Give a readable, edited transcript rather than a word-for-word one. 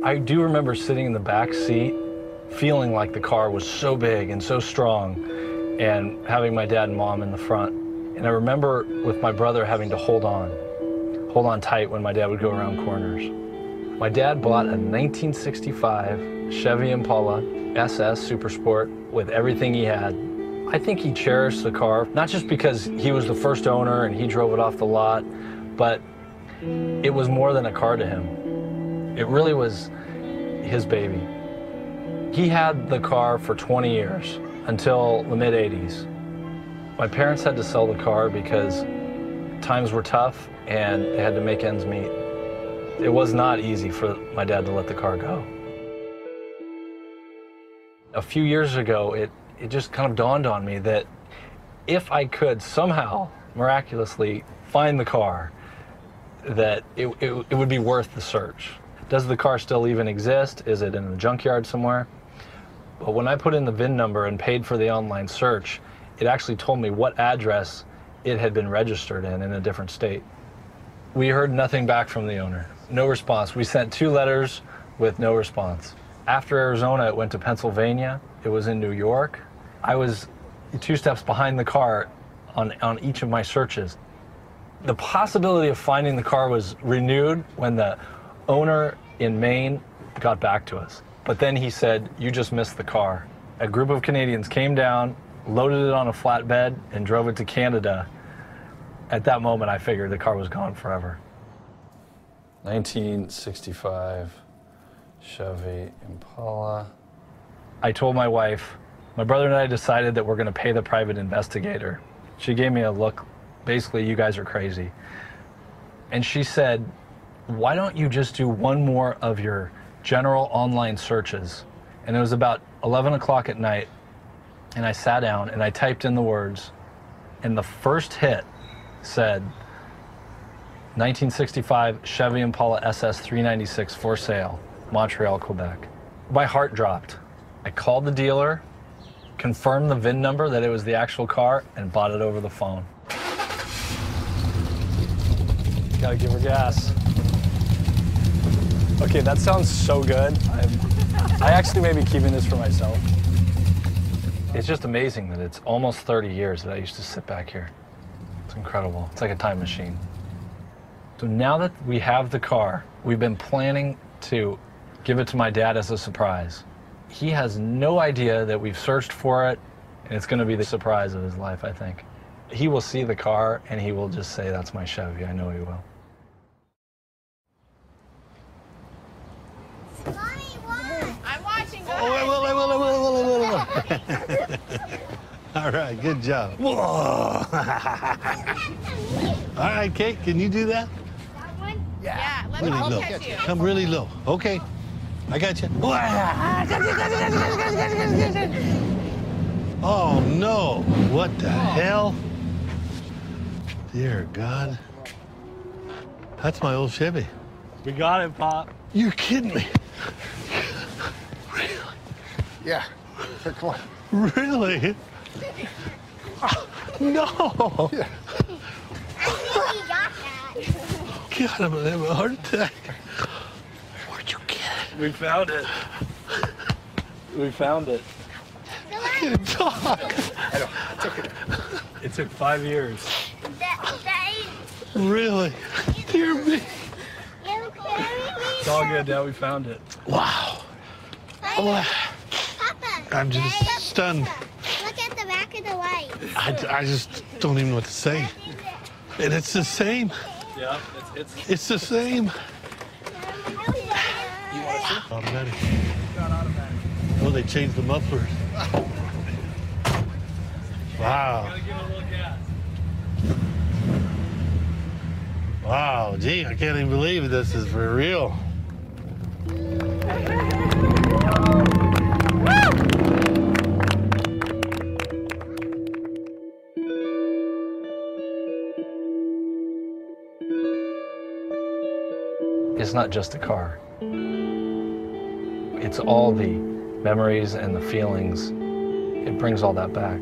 I do remember sitting in the back seat, feeling like the car was so big and so strong, and having my dad and mom in the front. And I remember with my brother having to hold on tight when my dad would go around corners. My dad bought a 1965 Chevy Impala SS Super Sport with everything he had. I think he cherished the car, not just because he was the first owner and he drove it off the lot, but it was more than a car to him. It really was his baby. He had the car for 20 years, until the mid-'80s. My parents had to sell the car because times were tough and they had to make ends meet. It was not easy for my dad to let the car go. A few years ago, it just kind of dawned on me that if I could somehow, miraculously, find the car, that it would be worth the search. Does the car still even exist? Is it in a junkyard somewhere? But when I put in the VIN number and paid for the online search, it actually told me what address it had been registered in a different state. We heard nothing back from the owner. No response. We sent 2 letters with no response. After Arizona, it went to Pennsylvania. It was in New York. I was 2 steps behind the car on each of my searches. The possibility of finding the car was renewed when the owner in Maine got back to us. But then he said, "You just missed the car." A group of Canadians came down, loaded it on a flatbed, and drove it to Canada. At that moment, I figured the car was gone forever. 1965 Chevy Impala. I told my wife, my brother and I decided that we're going to pay the private investigator. She gave me a look, basically, "You guys are crazy." And she said, "Why don't you just do one more of your general online searches?" And it was about 11 o'clock at night, and I sat down and I typed in the words, and the first hit said 1965 Chevy Impala SS 396 for sale, Montreal, Quebec. My heart dropped. I called the dealer, confirmed the VIN number that it was the actual car, and bought it over the phone. Gotta give her gas. Okay, that sounds so good. I actually may be keeping this for myself. It's just amazing that it's almost 30 years that I used to sit back here. It's incredible. It's like a time machine. So now that we have the car, we've been planning to give it to my dad as a surprise. He has no idea that we've searched for it, and it's going to be the surprise of his life, I think. He will see the car, and he will just say, "That's my Chevy." I know he will. Mommy, what? I'm watching. Go Oh, wait. All right, good job. Whoa. All right, Kate, can you do that? That one? Yeah. Let me Really low. catch you. Come really low. Okay, I got you. Oh, no. What the hell? Dear God. That's my old Chevy. We got it, Pop. You're kidding me. Yeah. Here, come on. Really? No. Yeah. I think he got that. God, I'm gonna have a heart attack. Where'd you get it? We found it. We found it. I can't talk. I know. It's okay. It took 5 years. That Really? Dear me. It's all good, Dad. We found it. Wow. Oh, Papa. I'm just stunned. Look at the back of the light. I just don't even know what to say. And it's the same. Yeah, it's It's the same. You want to see? Automatic. Oh, they changed the mufflers. Wow. Gotta give it a little gas. Wow, gee, I can't even believe this is for real. It's not just a car. It's all the memories and the feelings. It brings all that back.